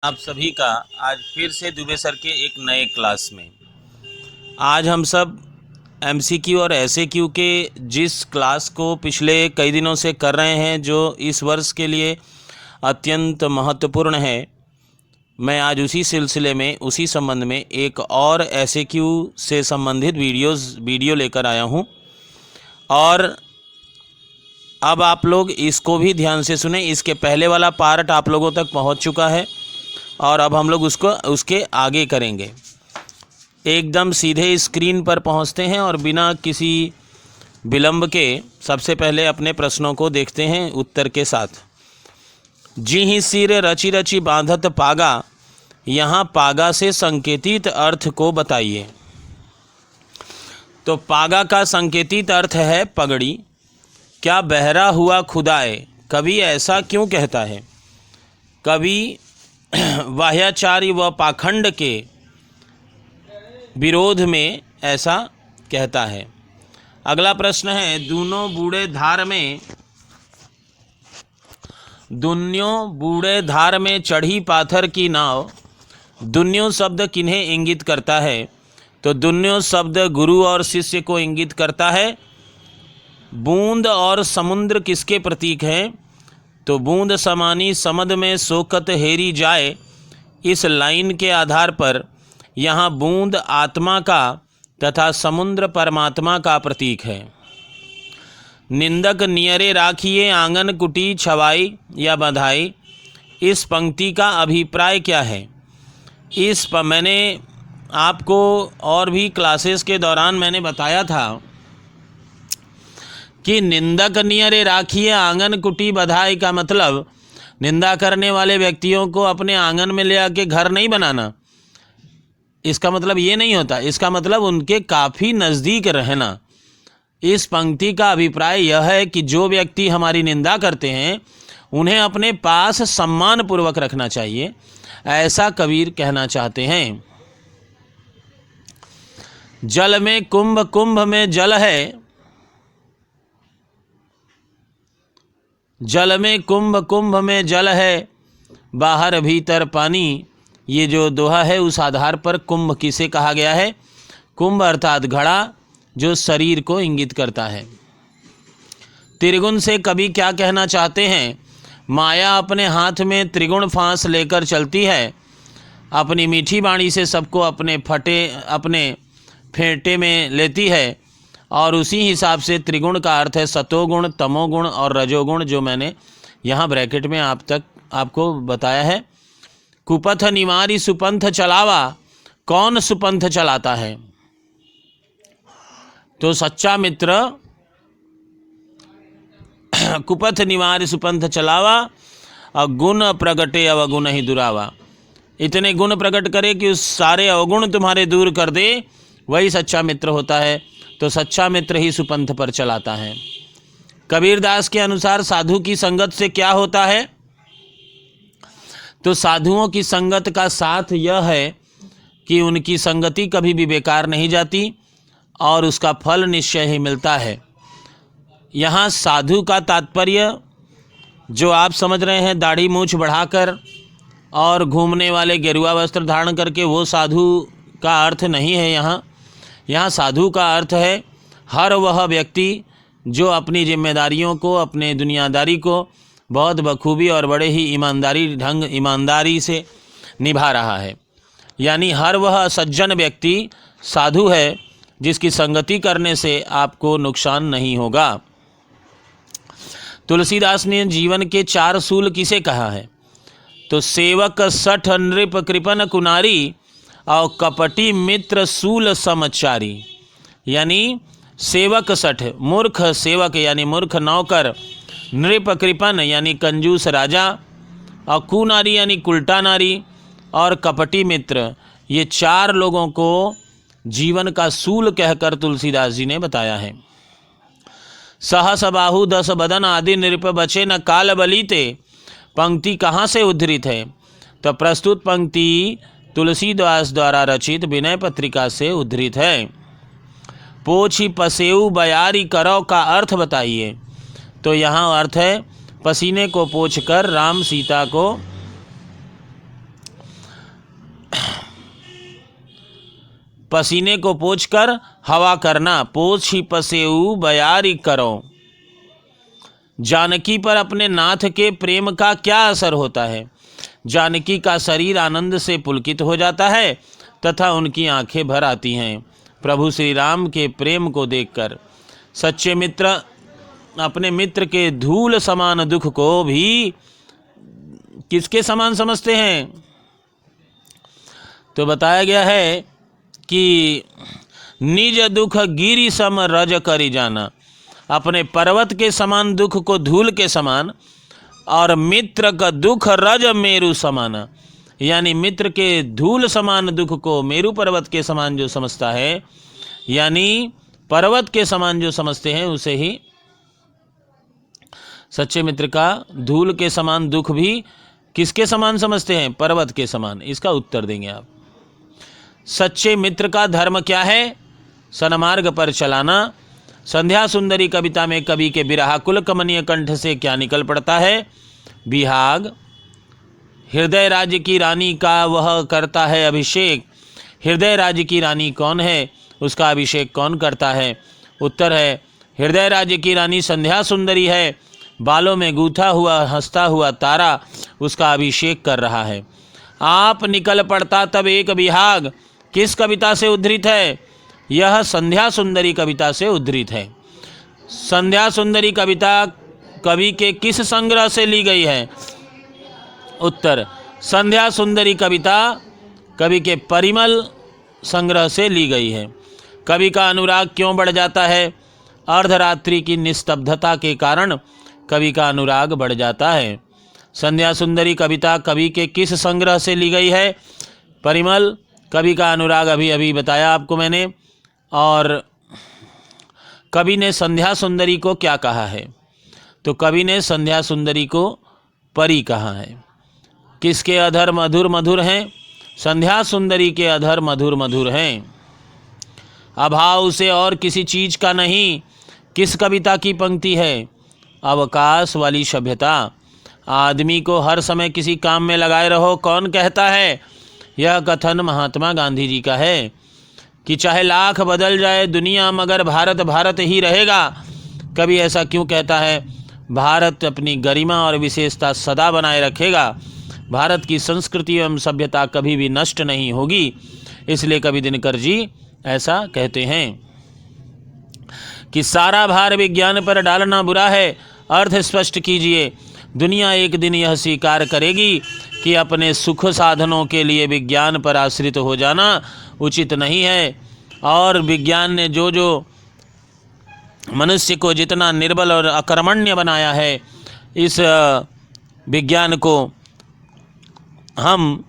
आप सभी का आज फिर से दुबे सर के एक नए क्लास में। आज हम सब एमसीक्यू और एसएक्यू के जिस क्लास को पिछले कई दिनों से कर रहे हैं, जो इस वर्ष के लिए अत्यंत महत्वपूर्ण है, मैं आज उसी सिलसिले में उसी संबंध में एक और एसएक्यू से संबंधित वीडियो लेकर आया हूं। और अब आप लोग इसको भी ध्यान से सुने। इसके पहले वाला पार्ट आप लोगों तक पहुंच चुका है और अब हम लोग उसके आगे करेंगे। एकदम सीधे स्क्रीन पर पहुंचते हैं और बिना किसी विलंब के सबसे पहले अपने प्रश्नों को देखते हैं उत्तर के साथ। जी ही सिर रचि रचि बांधत पागा, यहाँ पागा से संकेतित अर्थ को बताइए। तो पागा का संकेतित अर्थ है पगड़ी। क्या बहरा हुआ खुदाए, कवि ऐसा क्यों कहता है? कवि वाह्याचार्य व पाखंड के विरोध में ऐसा कहता है। अगला प्रश्न है, दुनियों बूढ़े धार में चढ़ी पाथर की नाव। दुनियों शब्द किन्हें इंगित करता है? तो दुनियों शब्द गुरु और शिष्य को इंगित करता है। बूंद और समुद्र किसके प्रतीक हैं? तो बूंद समानी समद में शोकत हेरी जाए। इस लाइन के आधार पर यहाँ बूंद आत्मा का तथा समुद्र परमात्मा का प्रतीक है। निंदक नियरे राखिए आंगन कुटी छवाई या बधाई, इस पंक्ति का अभिप्राय क्या है? मैंने आपको और भी क्लासेस के दौरान मैंने बताया था कि निंदक नियरे राखिए आंगन कुटी बधाई का मतलब निंदा करने वाले व्यक्तियों को अपने आंगन में ले आके घर नहीं बनाना। इसका मतलब ये नहीं होता। इसका मतलब उनके काफ़ी नज़दीक रहना। इस पंक्ति का अभिप्राय यह है कि जो व्यक्ति हमारी निंदा करते हैं उन्हें अपने पास सम्मानपूर्वक रखना चाहिए, ऐसा कबीर कहना चाहते हैं। जल में कुंभ, कुंभ में जल है। जल में कुंभ, कुंभ में जल है, बाहर भीतर पानी। ये जो दोहा है उस आधार पर कुंभ किसे कहा गया है? कुंभ अर्थात घड़ा, जो शरीर को इंगित करता है। त्रिगुण से कवि क्या कहना चाहते हैं? माया अपने हाथ में त्रिगुण फांस लेकर चलती है। अपनी मीठी वाणी से सबको अपने फेंटे में लेती है और उसी हिसाब से त्रिगुण का अर्थ है सतोगुण, तमोगुण और रजोगुण, जो मैंने यहाँ ब्रैकेट में आपको बताया है। कुपथ निवारी सुपंथ चलावा, कौन सुपंथ चलाता है? तो सच्चा मित्र कुपथ निवारी सुपंथ चलावा, अगुण प्रगटे अवगुण ही दुरावा। इतने गुण प्रकट करे कि उस सारे अवगुण तुम्हारे दूर कर दे, वही सच्चा मित्र होता है। तो सच्चा मित्र ही सुपंथ पर चलाता है। कबीरदास के अनुसार साधु की संगत से क्या होता है? तो साधुओं की संगत का साथ यह है कि उनकी संगति कभी भी बेकार नहीं जाती और उसका फल निश्चय ही मिलता है। यहाँ साधु का तात्पर्य जो आप समझ रहे हैं दाढ़ी मूछ बढ़ाकर और घूमने वाले गेरुआ वस्त्र धारण करके, वो साधु का अर्थ नहीं है। यहाँ साधु का अर्थ है हर वह व्यक्ति जो अपनी जिम्मेदारियों को, अपने दुनियादारी को बहुत बखूबी और बड़े ही ईमानदारी से निभा रहा है। यानी हर वह सज्जन व्यक्ति साधु है जिसकी संगति करने से आपको नुकसान नहीं होगा। तुलसीदास ने जीवन के 4 सूल किसे कहा है? तो सेवक सठ नृप कृपन कुनारी और कपटी मित्र सूल समचारी। यानी सेवक सठ, मूर्ख सेवक यानी मूर्ख नौकर, नृप कृपन यानी कंजूस राजा, और कुनारी यानी कुल्टा नारी, और कपटी मित्र, ये 4 लोगों को जीवन का सूल कहकर तुलसीदास जी ने बताया है। सहस बाहु 10 बदन आदि नृप बचे न काल बलीते, पंक्ति कहाँ से उद्धृत है? तो प्रस्तुत पंक्ति तुलसीदास द्वारा रचित विनय पत्रिका से उद्धृत है। पोछी पसेऊ बयारी करो का अर्थ बताइए। तो यहाँ अर्थ है पसीने को पोंछकर राम सीता को पसीने को पोंछकर हवा करना, पोछ ही पसेऊ बयारी करो। जानकी पर अपने नाथ के प्रेम का क्या असर होता है? जानकी का शरीर आनंद से पुलकित हो जाता है तथा उनकी आंखें भर आती हैं प्रभु श्री राम के प्रेम को देखकर। सच्चे मित्र अपने मित्र के धूल समान दुख को भी किसके समान समझते हैं? तो बताया गया है कि निज दुख गिरि सम रज करी जाना, अपने पर्वत के समान दुख को धूल के समान, और मित्र का दुख रज मेरु समाना, यानी मित्र के धूल समान दुख को मेरु पर्वत के समान जो समझता है, यानी पर्वत के समान जो समझते हैं, उसे ही सच्चे मित्र का धूल के समान दुख भी किसके समान समझते हैं? पर्वत के समान। इसका उत्तर देंगे आप। सच्चे मित्र का धर्म क्या है? सन्मार्ग पर चलाना। संध्या सुंदरी कविता में कवि के विरहाकुल कमनीय कंठ से क्या निकल पड़ता है? विहाग। हृदय राज्य की रानी का वह करता है अभिषेक। हृदय राज्य की रानी कौन है? उसका अभिषेक कौन करता है? उत्तर है हृदय राज्य की रानी संध्या सुंदरी है। बालों में गूथा हुआ हंसता हुआ तारा उसका अभिषेक कर रहा है। आप निकल पड़ता तब एक विहाग किस कविता से उद्धृत है? यह संध्या सुंदरी कविता से उद्धृत है। संध्या सुंदरी कविता कवि के किस संग्रह से ली गई है? उत्तर संध्या सुंदरी कविता कवि के परिमल संग्रह से ली गई है। कवि का अनुराग क्यों बढ़ जाता है? अर्धरात्रि की निस्तब्धता के कारण कवि का अनुराग बढ़ जाता है। संध्या सुंदरी कविता कवि के किस संग्रह से ली गई है? परिमल। कवि का अनुराग अभी अभी बताया आपको मैंने। और कवि ने संध्या सुंदरी को क्या कहा है? तो कवि ने संध्या सुंदरी को परी कहा है। किसके अधर मधुर मधुर हैं? संध्या सुंदरी के अधर मधुर मधुर हैं। अभाव उसे और किसी चीज का नहीं। किस कविता की पंक्ति है? अवकाश वाली सभ्यता। आदमी को हर समय किसी काम में लगाए रहो कौन कहता है? यह कथन महात्मा गांधी जी का है कि चाहे लाख बदल जाए दुनिया मगर भारत भारत ही रहेगा। कवि ऐसा क्यों कहता है? भारत अपनी गरिमा और विशेषता सदा बनाए रखेगा। भारत की संस्कृति एवं सभ्यता कभी भी नष्ट नहीं होगी। इसलिए कवि दिनकर जी ऐसा कहते हैं कि सारा भार विज्ञान पर डालना बुरा है। अर्थ स्पष्ट कीजिए। दुनिया एक दिन यह स्वीकार करेगी कि अपने सुख साधनों के लिए विज्ञान पर आश्रित हो जाना उचित नहीं है। और विज्ञान ने जो जो मनुष्य को जितना निर्बल और अकर्मण्य बनाया है, इस विज्ञान को हम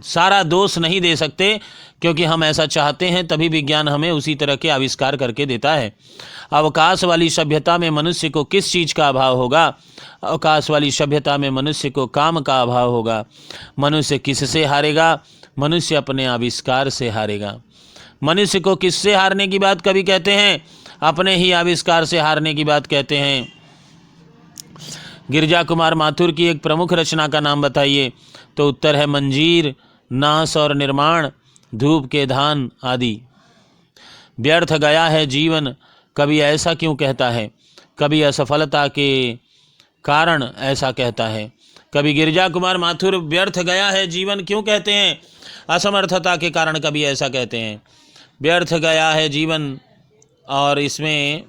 सारा दोष नहीं दे सकते, क्योंकि हम ऐसा चाहते हैं तभी विज्ञान हमें उसी तरह के आविष्कार करके देता है। अवकाश वाली सभ्यता में मनुष्य को किस चीज़ का अभाव होगा? अवकाश वाली सभ्यता में मनुष्य को काम का अभाव होगा। मनुष्य किससे हारेगा? मनुष्य अपने आविष्कार से हारेगा। मनुष्य को किससे हारने की बात कभी कहते हैं? अपने ही आविष्कार से हारने की बात कहते हैं। गिरिजा कुमार माथुर की एक प्रमुख रचना का नाम बताइए। तो उत्तर है मंजीर, नास और निर्माण, धूप के धान आदि। व्यर्थ गया है जीवन, कभी ऐसा क्यों कहता है? कभी असफलता के कारण ऐसा कहता है। कभी गिरिजा कुमार माथुर व्यर्थ गया है जीवन क्यों कहते हैं? असमर्थता के कारण कभी ऐसा कहते हैं। व्यर्थ गया है जीवन, और इसमें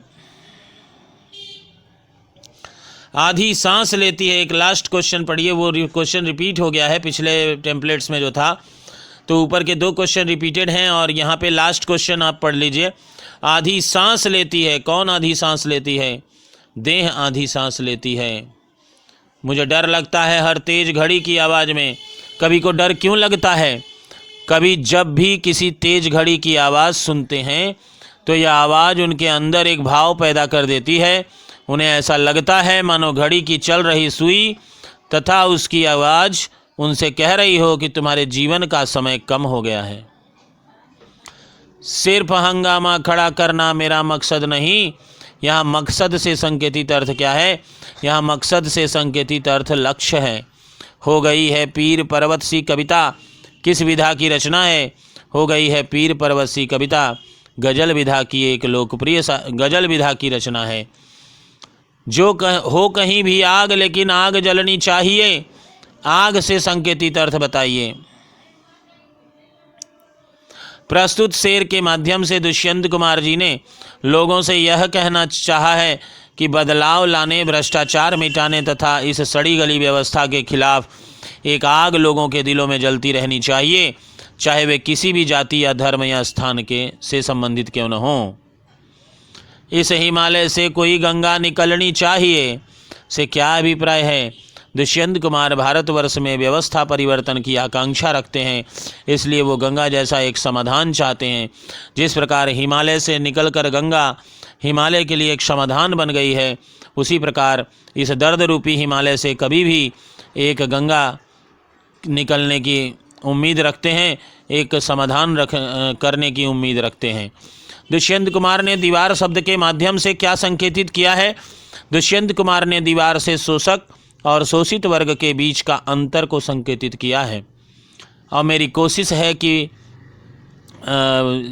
आधी सांस लेती है। एक लास्ट क्वेश्चन पढ़िए, वो क्वेश्चन रिपीट हो गया है पिछले टेम्पलेट्स में जो था, तो ऊपर के 2 क्वेश्चन रिपीटेड हैं और यहाँ पे लास्ट क्वेश्चन आप पढ़ लीजिए। आधी सांस लेती है, कौन आधी सांस लेती है? देह आधी सांस लेती है। मुझे डर लगता है हर तेज घड़ी की आवाज़ में। कवि को डर क्यों लगता है? कवि जब भी किसी तेज घड़ी की आवाज़ सुनते हैं तो यह आवाज़ उनके अंदर एक भाव पैदा कर देती है। उन्हें ऐसा लगता है मानो घड़ी की चल रही सुई तथा उसकी आवाज़ उनसे कह रही हो कि तुम्हारे जीवन का समय कम हो गया है। सिर्फ हंगामा खड़ा करना मेरा मकसद नहीं। यहाँ मकसद से संकेतित अर्थ क्या है? यहाँ मकसद से संकेतित अर्थ लक्ष्य है। हो गई है पीर पर्वत सी कविता किस विधा की रचना है? हो गई है पीर परवसी कविता गजल विधा की एक लोकप्रिय गजल विधा की रचना है। जो हो कहीं भी आग लेकिन आग जलनी चाहिए, आग से संकेतित अर्थ बताइए। प्रस्तुत शेर के माध्यम से दुष्यंत कुमार जी ने लोगों से यह कहना चाहा है कि बदलाव लाने, भ्रष्टाचार मिटाने तथा इस सड़ी गली व्यवस्था के खिलाफ एक आग लोगों के दिलों में जलती रहनी चाहिए, चाहे वे किसी भी जाति या धर्म या स्थान के से संबंधित क्यों न हों। इस हिमालय से कोई गंगा निकलनी चाहिए से क्या अभिप्राय है? दुष्यंत कुमार भारतवर्ष में व्यवस्था परिवर्तन की आकांक्षा रखते हैं, इसलिए वो गंगा जैसा एक समाधान चाहते हैं। जिस प्रकार हिमालय से निकलकर गंगा हिमालय के लिए एक समाधान बन गई है, उसी प्रकार इस दर्द रूपी हिमालय से कभी भी एक गंगा निकलने की उम्मीद रखते हैं, एक समाधान करने की उम्मीद रखते हैं। दुष्यंत कुमार ने दीवार शब्द के माध्यम से क्या संकेतित किया है? दुष्यंत कुमार ने दीवार से शोषक और शोषित वर्ग के बीच का अंतर को संकेतित किया है। और मेरी कोशिश है कि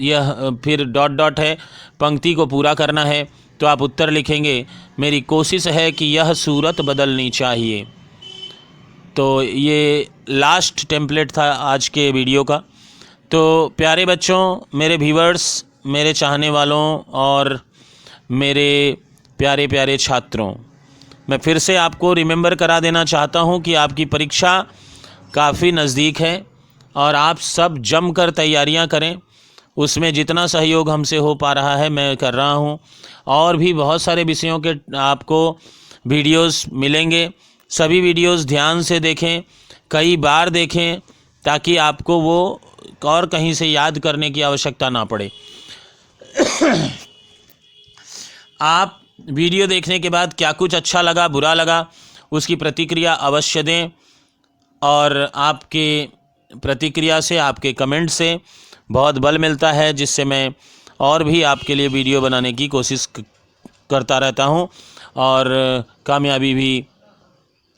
यह फिर डॉट डॉट है, पंक्ति को पूरा करना है, तो आप उत्तर लिखेंगे मेरी कोशिश है कि यह सूरत बदलनी चाहिए। तो ये लास्ट टेम्पलेट था आज के वीडियो का। तो प्यारे बच्चों, मेरे व्यूअर्स, मेरे चाहने वालों और मेरे प्यारे प्यारे छात्रों, मैं फिर से आपको रिमेंबर करा देना चाहता हूं कि आपकी परीक्षा काफ़ी नज़दीक है और आप सब जमकर तैयारियां करें। उसमें जितना सहयोग हमसे हो पा रहा है मैं कर रहा हूं। और भी बहुत सारे विषयों के आपको वीडियोस मिलेंगे। सभी वीडियोस ध्यान से देखें, कई बार देखें, ताकि आपको वो और कहीं से याद करने की आवश्यकता ना पड़े। आप वीडियो देखने के बाद क्या कुछ अच्छा लगा, बुरा लगा, उसकी प्रतिक्रिया अवश्य दें। और आपके प्रतिक्रिया से, आपके कमेंट से बहुत बल मिलता है, जिससे मैं और भी आपके लिए वीडियो बनाने की कोशिश करता रहता हूं और कामयाबी भी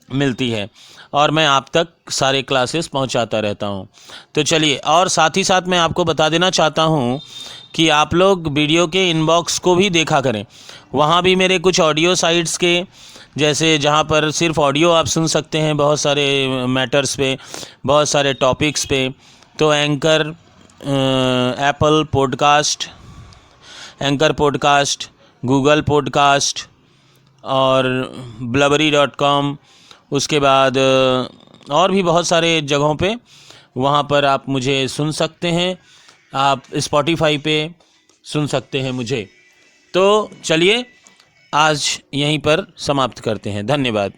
मिलती है और मैं आप तक सारे क्लासेस पहुंचाता रहता हूं। तो चलिए, और साथ ही साथ मैं आपको बता देना चाहता हूं कि आप लोग वीडियो के इनबॉक्स को भी देखा करें। वहाँ भी मेरे कुछ ऑडियो साइट्स के, जैसे जहाँ पर सिर्फ ऑडियो आप सुन सकते हैं बहुत सारे मैटर्स पे, बहुत सारे टॉपिक्स पे, तो एंकर पॉडकास्ट, गूगल पॉडकास्ट और blubbery.com, उसके बाद और भी बहुत सारे जगहों पे वहाँ पर आप मुझे सुन सकते हैं। आप स्पॉटिफाई पे सुन सकते हैं मुझे। तो चलिए, आज यहीं पर समाप्त करते हैं। धन्यवाद।